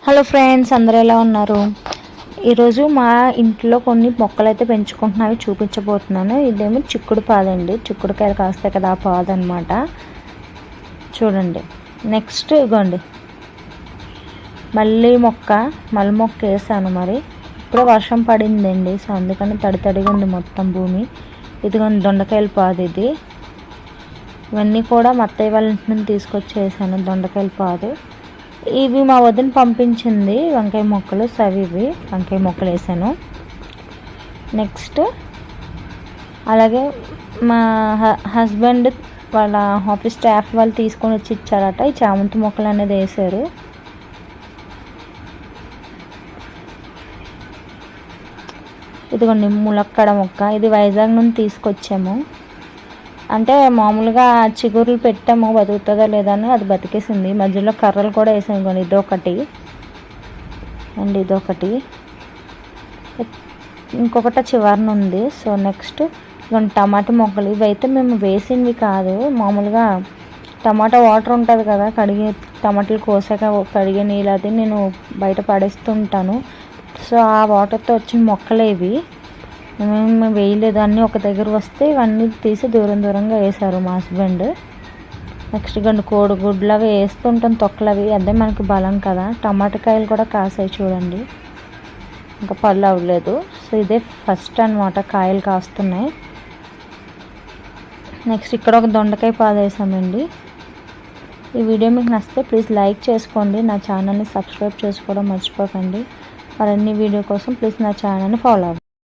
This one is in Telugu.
హలో ఫ్రెండ్స్, అందరూ ఎలా ఉన్నారు? ఈరోజు మా ఇంట్లో కొన్ని మొక్కలు అయితే పెంచుకుంటున్నావి చూపించబోతున్నాను. ఇదేమో చిక్కుడు పాదండి, చిక్కుడుకాయలు కాస్తాయి కదా ఆ పాదు అనమాట. చూడండి. నెక్స్ట్ ఇగోండి మళ్ళీ మొక్క వేసాను. మరి ఇప్పుడు వర్షం పడిందండి, సో అందుకని తడిగా ఉంది మొత్తం భూమి. ఇదిగోండి దొండకాయల పాదు ఇది. ఇవన్నీ కూడా మా అత్తయ్య వాళ్ళ ఇంటి నుండి తీసుకొచ్చి వేసాను దొండకాయల పాదు. ఇవి మా వదిన పంపించింది వంకాయ మొక్కలు. ఇవి వంకాయ మొక్కలు వేసాను. నెక్స్ట్ అలాగే మా హస్బెండ్ వాళ్ళ ఆఫీస్ స్టాఫ్ వాళ్ళు తీసుకొని వచ్చి ఇచ్చారట. ఈ చామంతి మొక్కలు అనేది వేసారు. ఇదిగోండి ములక్కడ మొక్క, ఇది వైజాగ్ నుండి తీసుకొచ్చాము. అంటే మామూలుగా చిగురులు పెట్టాము, బతుకుతుందా లేదా అని. అది బతికేసింది. మధ్యలో కర్రలు కూడా వేసాము. కానీ ఇదొకటి అండ్ ఇదొకటి, ఇంకొకటి చివరన ఉంది. సో నెక్స్ట్ ఇవన్నీ టమాటా మొక్కలు. ఇవైతే మేము వేసినవి కాదు, మామూలుగా టమాటా వాటర్ ఉంటుంది కదా, కడిగి టమాటాలు కోసాక కడిగే నీళ్ళు అది నేను బయట పడేస్తుంటాను. సో ఆ వాటర్తో వచ్చిన మొక్కలే ఇవి. మేము వేయలేదు, అన్నీ ఒక దగ్గర వస్తే ఇవన్నీ తీసి దూరంగా వేసారు మా హస్బెండ్. నెక్స్ట్ కోడిగుడ్లు అవి వేస్తుంటాం, తొక్కలు అవి, అదే మనకి బలం కదా. టమాటా కాయలు కూడా కాసాయి చూడండి, ఇంకా పళ్ళు అవ్వలేదు. సో ఇదే ఫస్ట్ అనమాట కాయలు కాస్తున్నాయి. నెక్స్ట్ ఇక్కడ ఒక దొండకాయ పాదు వేసామండి. ఈ వీడియో మీకు నచ్చితే ప్లీజ్ లైక్ చేసుకోండి, నా ఛానల్ని సబ్స్క్రైబ్ చేసుకోవడం మర్చిపోకండి. మరిన్ని వీడియో కోసం ప్లీజ్ నా ఛానల్ని ఫాలో అవ్వండి.